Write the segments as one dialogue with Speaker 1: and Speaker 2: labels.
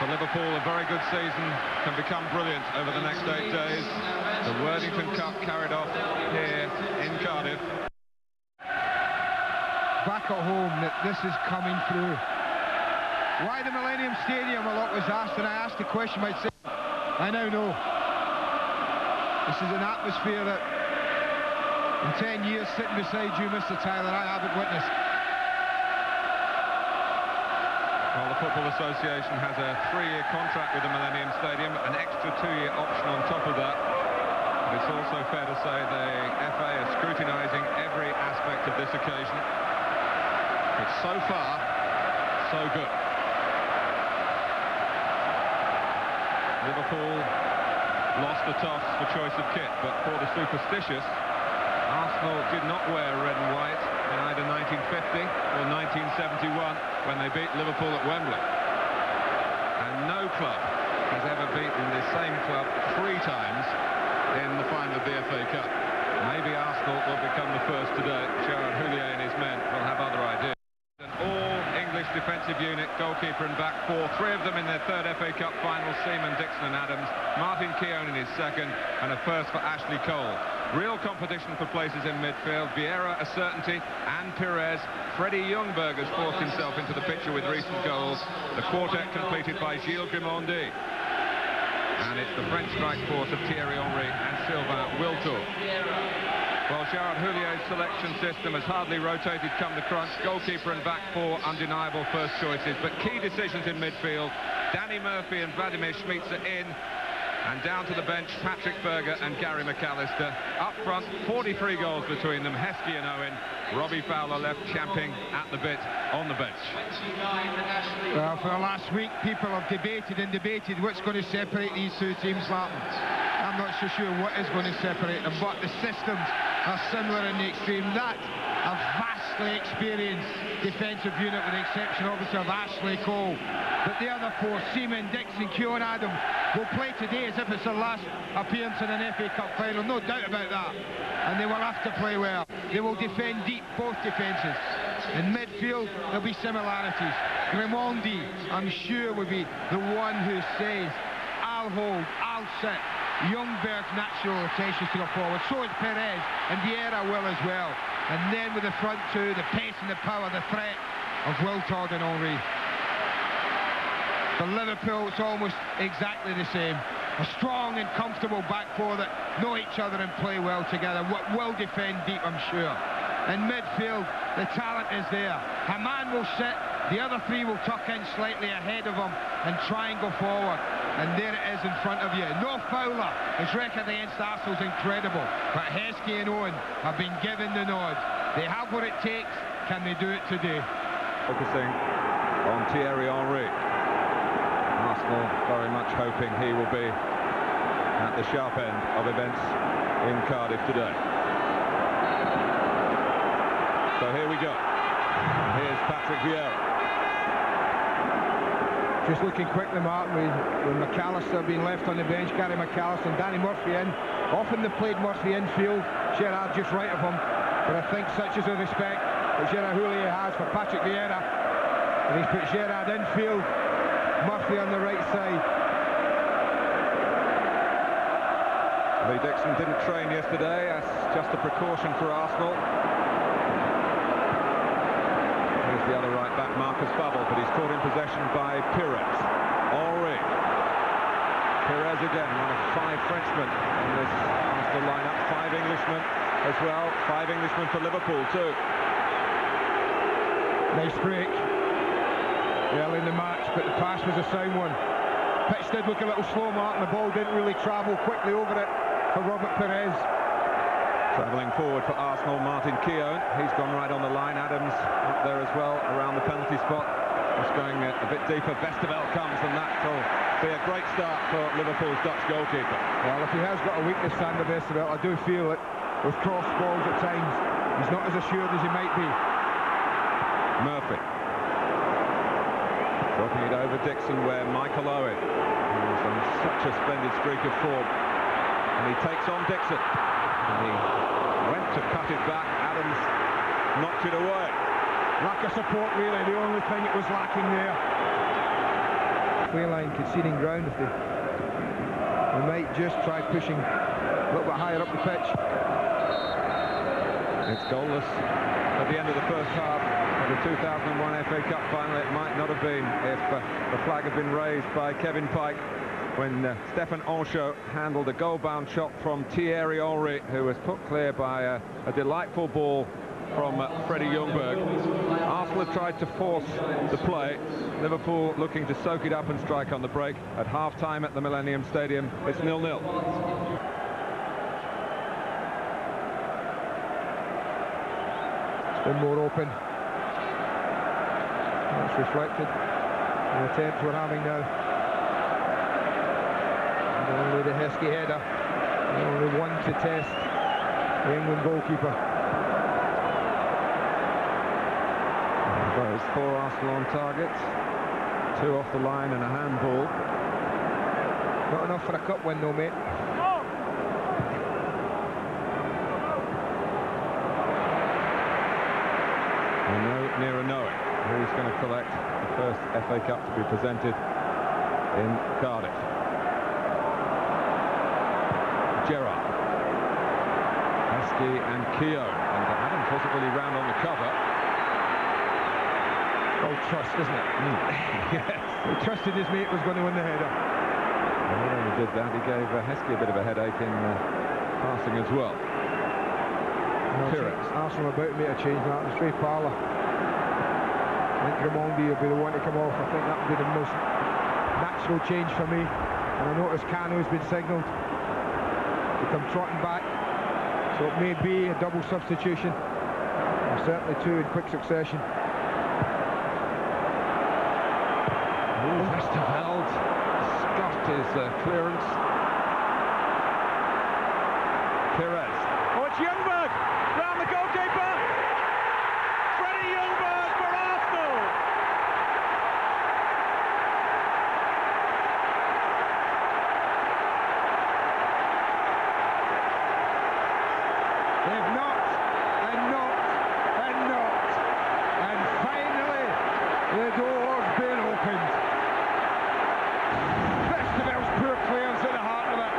Speaker 1: For Liverpool, a very good season can become brilliant over the next 8 days. The Worthington Cup carried off here in Cardiff.
Speaker 2: Back at home, that this is coming through. Why the Millennium Stadium, a lot was asked, and I asked the question myself. I now know. This is an atmosphere that in 10 years sitting beside you, Mr. Tyler, I haven't witnessed.
Speaker 1: Well, the Football Association has a 3-year contract with the Millennium Stadium, an extra 2-year option on top of that. But it's also fair to say the FA are scrutinising every aspect of this occasion. But so far, so good. Liverpool lost the toss for choice of kit, but for the superstitious, Arsenal did not wear red and white in either 1950 or 1971 when they beat Liverpool at Wembley. And no club has ever beaten the same club 3 times in the final of the FA Cup. Maybe Arsenal will become the first today. Gerard Houllier and his men will have other ideas. An all-English defensive unit, goalkeeper and back 4, 3 of them in their 3rd FA Cup final, Seaman, Dixon and Adams, Martin Keown in his 2nd, and a first for Ashley Cole. Real competition for places in midfield. Vieira a certainty, and Pires. Freddie Ljungberg has forced himself into the picture with recent goals. The quartet completed by Gilles Grimondi. And it's the French strike force of Thierry Henry and Sylvain Wiltord. Well, Gerard Houlier's selection system has hardly rotated come the crunch. Goalkeeper and back 4, undeniable first choices. But key decisions in midfield. Danny Murphy and Vladimir Šmica in. And down to the bench, Patrick Berger and Gary McAllister. Up front, 43 goals between them, Heskey and Owen. Robbie Fowler left champing at the bit on the bench.
Speaker 2: Well, for the last week, people have debated and debated what's going to separate these 2 teams, Martin. I'm not so sure what is going to separate them, but the systems are similar in the extreme. That a vastly experienced defensive unit, with the exception, obviously, of Ashley Cole. But the other 4, Seaman, Dixon, Keown, Adams, will play today as if it's their last appearance in an FA Cup final, no doubt about that. And they will have to play well. They will defend deep, both defences. In midfield, there'll be similarities. Grimondi, I'm sure, will be the one who says, I'll hold, I'll sit. Ljungberg's natural rotations to go forward. So is Pires, and Vieira will as well. And then with the front 2, the pace and the power, the threat of Wiltord and Henry. For Liverpool, it's almost exactly the same. A strong and comfortable back 4 that know each other and play well together. Will defend deep, I'm sure. In midfield, the talent is there. Haman will sit, the other 3 will tuck in slightly ahead of him and try and go forward. And there it is in front of you. No Fowler. His record against Arsenal is incredible. But Heskey and Owen have been given the nod. They have what it takes. Can they do it today?
Speaker 1: Focusing on Thierry Henry. Arsenal very much hoping he will be at the sharp end of events in Cardiff today. So here we go. Here's Patrick Vieira.
Speaker 2: Just looking quickly, Martin, with McAllister being left on the bench, Gary McAllister and Danny Murphy in. Often they played Murphy infield, Gerard just right of him. But I think such is the respect that Gerard Houllier has for Patrick Vieira. And he's put Gerard infield, Murphy on the right side.
Speaker 1: Lee Dixon didn't train yesterday, that's just a precaution for Arsenal. Here's the other right back, Marcus Babbel, but he's caught in possession by Pires. Henry. Pires again, one of 5 Frenchmen in this Arsenal lineup. 5 Englishmen as well. 5 Englishmen for Liverpool too.
Speaker 2: Nice break early in the match, but the pass was a sound one. Pitch did look a little slow, Martin. The ball didn't really travel quickly over it for Robert Pires.
Speaker 1: Travelling forward for Arsenal, Martin Keown. He's gone right on the line. Adams up there as well, around the penalty spot. Just going a bit deeper. Vesterveld comes, and that will be a great start for Liverpool's Dutch goalkeeper.
Speaker 2: Well, if he has got a weakness, Sander Vesterveld, I do feel it. With cross balls at times, he's not as assured as he might be.
Speaker 1: Murphy. Dropping it over Dixon, where Michael Owen, who's on such a splendid streak of form. And he takes on Dixon. And he went to cut it back. Adams knocked it away.
Speaker 2: Lack of support, really, the only thing it was lacking there. halfway line, conceding ground. If they might just try pushing a little bit higher up the pitch.
Speaker 1: It's goalless at the end of the first half of the 2001 FA Cup final. It might not have been if the flag had been raised by Kevin Pike when Stéphane Anchaud handled a goal-bound shot from Thierry Henry, who was put clear by a delightful ball from Freddie Ljungberg. Arsenal have tried to force the play. Liverpool looking to soak it up and strike on the break. At half-time at the Millennium Stadium, it's 0-0.
Speaker 2: It's been more open. That's reflected in the attempts we're having now. And only the Heskey header. Only one to test the England goalkeeper.
Speaker 1: There's 4 Arsenal on target, 2 off the line and a handball.
Speaker 2: Not enough for a cup win though, mate.
Speaker 1: We're no nearer knowing who's going to collect the first FA Cup to be presented in Cardiff. Gerrard, Heskey and Keown, and Adams wasn't really round on the cover.
Speaker 2: Oh, trust, isn't it?
Speaker 1: Yes.
Speaker 2: He trusted his mate was going to win the header.
Speaker 1: And not only did that, he gave Heskey a bit of a headache in passing as well.
Speaker 2: Arsenal about to make a change, Martin. It's Ray Parlour. I think Ramondi will be the one to come off. I think that would be the most natural change for me. And I notice Cano's been signalled to come trotting back. So it may be a double substitution. Or certainly 2 in quick succession.
Speaker 1: Westerveld scuffed his clearance. Perez. Oh, it's Ljungberg! Round the goalkeeper! Freddie Ljungberg for Arsenal!
Speaker 2: They've knocked and knocked and knocked. And finally, the door's been opened. Poor clearance at the heart of it,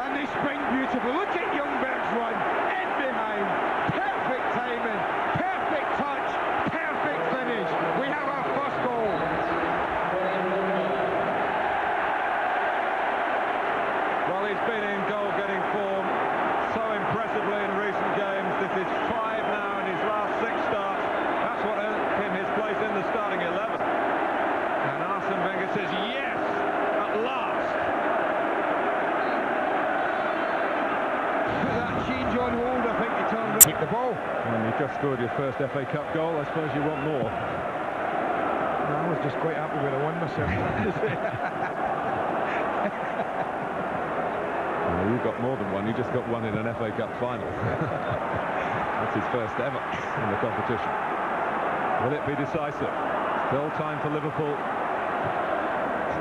Speaker 2: and they spring beautifully. Look at Ljungberg's run, in behind, perfect timing, perfect touch, perfect finish. We have our first goal.
Speaker 1: Well, he's been in goal-getting form so impressively in recent games. This is 5 now in his last 6 starts. That's what earned him his place in the starting 11. And Arsene Wenger says yes, at last.
Speaker 2: Change on hold, I think he turned to the ball.
Speaker 1: And you just scored your first FA Cup goal, I suppose you want more.
Speaker 2: No, I was just quite happy with the one myself.
Speaker 1: Well, you got more than one, you just got one in an FA Cup final. That's his first ever in the competition. Will it be decisive? Still time for Liverpool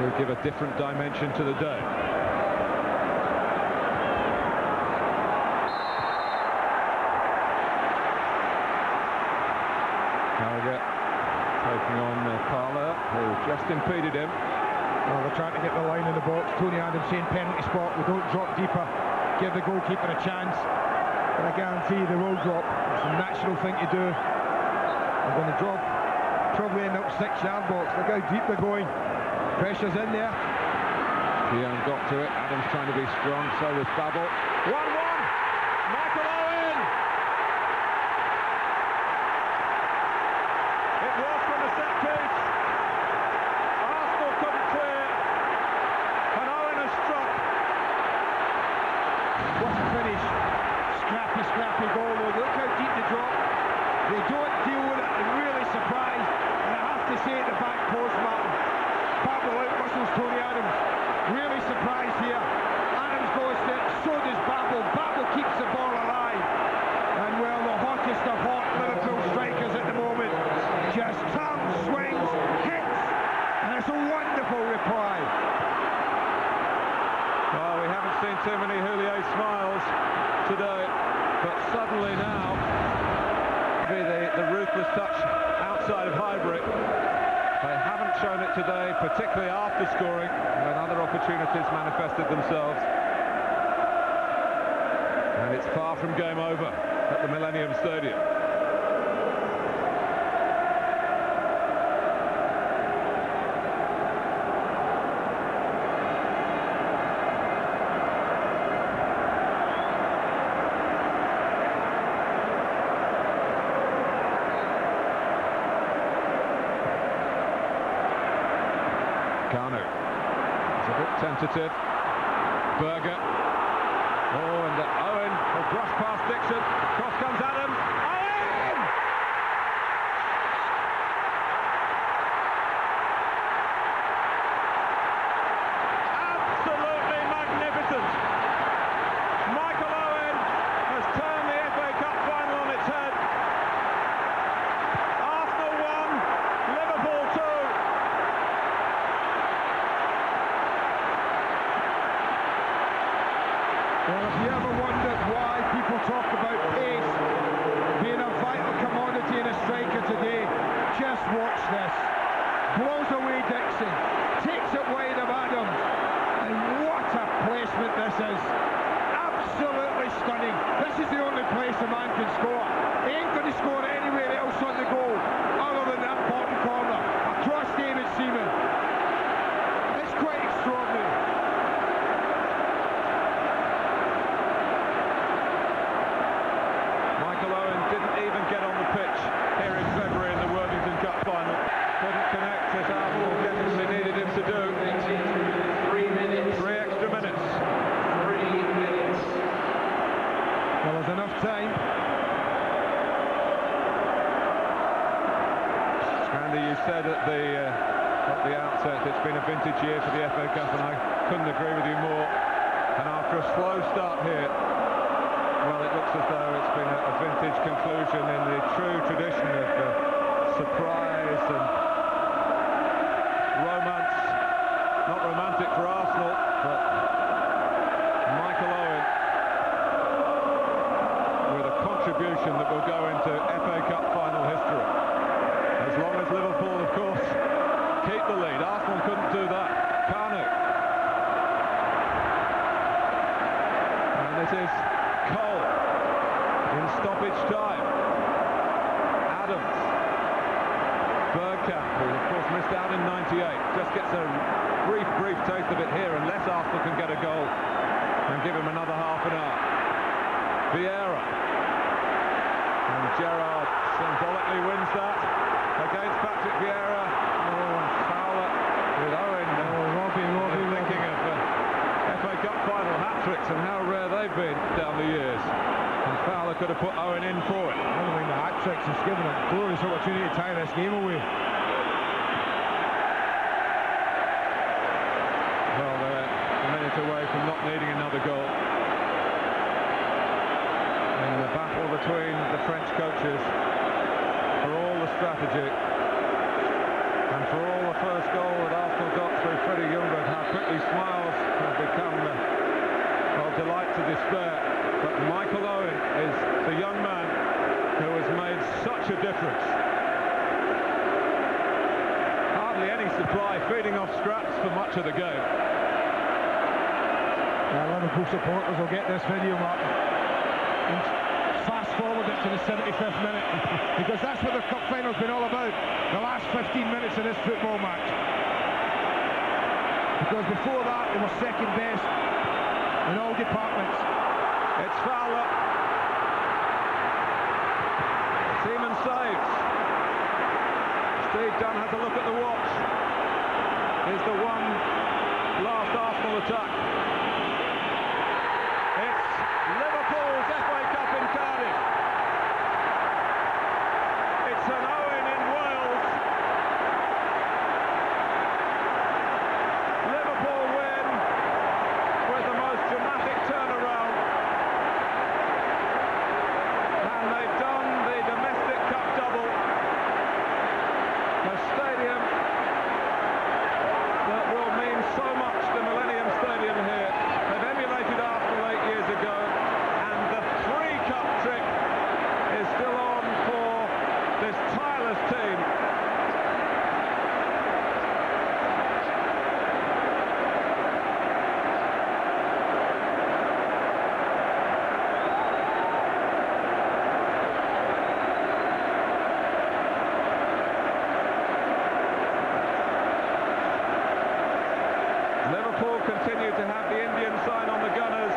Speaker 1: to give a different dimension to the day. Taking on Parlour, who just impeded him.
Speaker 2: Well, they're trying to get the line in the box. Tony Adams saying penalty spot, we don't drop deeper, give the goalkeeper a chance. But I guarantee they will drop. It's a natural thing to do. They're going to drop, probably end up 6-yard box. Look how deep they're going. Pressure's in there.
Speaker 1: Keown got to it, Adams trying to be strong, so was Babel. 1-1! Michael Owen! It was from the set piece. Arsenal couldn't clear, and Owen has struck.
Speaker 2: What a finish. Scrappy goal. Look how deep they drop. They don't deal with it. I'm really surprised. And I have to say at the back post, Martin, Babel out-muscles Tony Adams. Really surprised here. Adams goes to it, so does Babel. Babel keeps the ball alive. And well, the hottest of hot Liverpool strikers at the moment. Just turns, swings, hits, and it's a wonderful reply.
Speaker 1: Well, we haven't seen too many Houllier smiles today, but suddenly now, the ruthless touch outside of Highbury. They haven't shown it today, particularly after scoring, when other opportunities manifested themselves. And it's far from game over at the Millennium Stadium. It's a bit tentative. Berger. Oh, and Owen will brush past Dixon. Cross comes Adam. Owen! Absolutely magnificent. Michael Owen has turned the FA Cup final on its head. Arsenal 1, Liverpool 2.
Speaker 2: Well, if you ever wondered why people talk about pace being a vital commodity in a striker today, just watch this. Blows away Dixon, takes it wide of Adams, and what a placement this is. Absolutely stunning. This is the only place a man can score. He ain't going to score anywhere else on the goal other than that bottom corner, across David Seaman. It's quite extraordinary.
Speaker 1: Didn't even get on the pitch here in February in the Worthington Cup final. Couldn't connect as Arsenal definitely needed him to do. 3 minutes. 3 extra minutes. 3 minutes.
Speaker 2: Well, there's enough time.
Speaker 1: Andy, you said at the outset it's been a vintage year for the FA Cup, and I couldn't agree with you more. And after a slow start here, well, it looks as though it's been a vintage conclusion in the true tradition of surprise and romance. Not romantic for Arsenal, but Michael Owen with a contribution that will go into FA Cup final history. As long as Liverpool, of course, keep the lead. Arsenal couldn't do that. Kanu. And it is Cole in stoppage time. Adams. Bergkamp, who of course missed out in '98, just gets a brief taste of it here, unless Arsenal can get a goal and give him another half an hour. Vieira. And Gerrard symbolically wins that against Patrick Vieira. Oh, and Fowler with Owen. Robbie thinking of FA Cup final hat-tricks and how rare they've been down the years. And Fowler could have put Owen in for it.
Speaker 2: I don't think the hat-tricks has given a glorious opportunity to tie this game away.
Speaker 1: Well, they're a minute away from not needing another goal. In the battle between the French coaches for all the strategy and for all the first goal that Arsenal got through Freddie Ljungberg, how quickly smiles have become delight to despair. But Michael Owen is the young man who has made such a difference. Hardly any supply, feeding off scraps for much of the game.
Speaker 2: Well, Liverpool supporters will get this video, Martin, and fast forward it to the 75th minute, because that's what the cup final's been all about, the last 15 minutes of this football match. Because before that, they were second best in all departments.
Speaker 1: It's Fowler. Seaman saves. Steve Dunn has a look at the watch. Is the one last Arsenal attack. It's Liverpool's FA Cup in Cardiff. It's an Owen in Wales. Liverpool win with the most dramatic turnaround. And they've done the domestic cup double. A stadium that will mean so much, the Millennium Stadium Liverpool continue to have the Indian sign on the Gunners.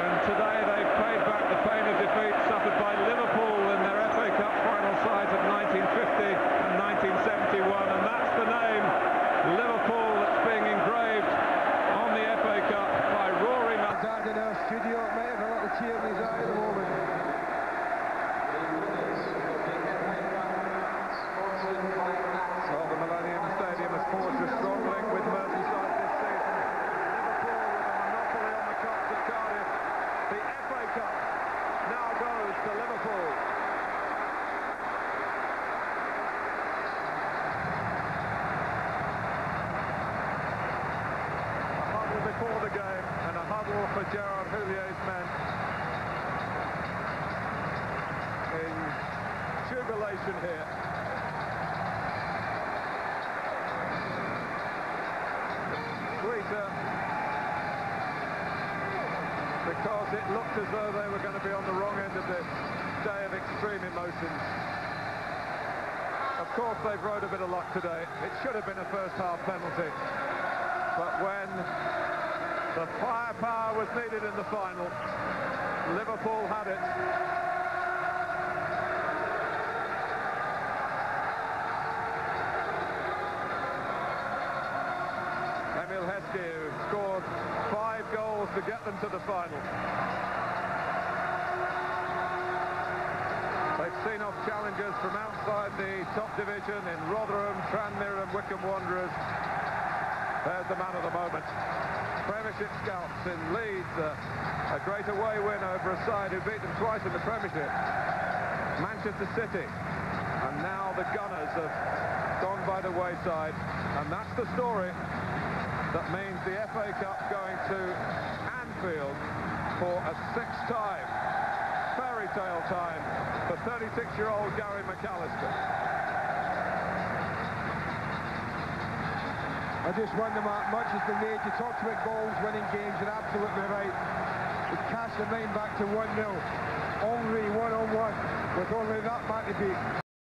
Speaker 1: And today they've paid back the pain of defeat suffered by Liverpool in their FA Cup final sides of 1950 and 1971. And that's the name, Liverpool, that's being engraved on the FA Cup by Rory
Speaker 2: Dad in our studio may have a little tear in his eye at the moment.
Speaker 1: Well, the Millennium Stadium has forged a strong link with Merseyside this season. Liverpool with a monopoly on the Cups at Cardiff. The FA Cup now goes to Liverpool. A huddle before the game and a huddle for Gerard Houlier's men in jubilation here. Because it looked as though they were going to be on the wrong end of this day of extreme emotions. Of course, they've rode a bit of luck today. It should have been a first-half penalty. But when the firepower was needed in the final, Liverpool had it. Emil Heskey, who scored 5 goals to get them to the final. They've seen off challengers from outside the top division in Rotherham, Tranmere and Wycombe Wanderers. There's the man of the moment. Premiership scouts in Leeds, a great away win over a side who beat them twice in the Premiership. Manchester City, and now the Gunners have gone by the wayside, and that's the story. That means the FA Cup going to Anfield for a 6th time, fairy tale time, for 36-year-old Gary McAllister.
Speaker 2: I just wonder, Mark, much has been made. You talked about goals, winning games, you're absolutely right. We cast the line back to 1-0. Henry 1-on-1 with only that man to beat.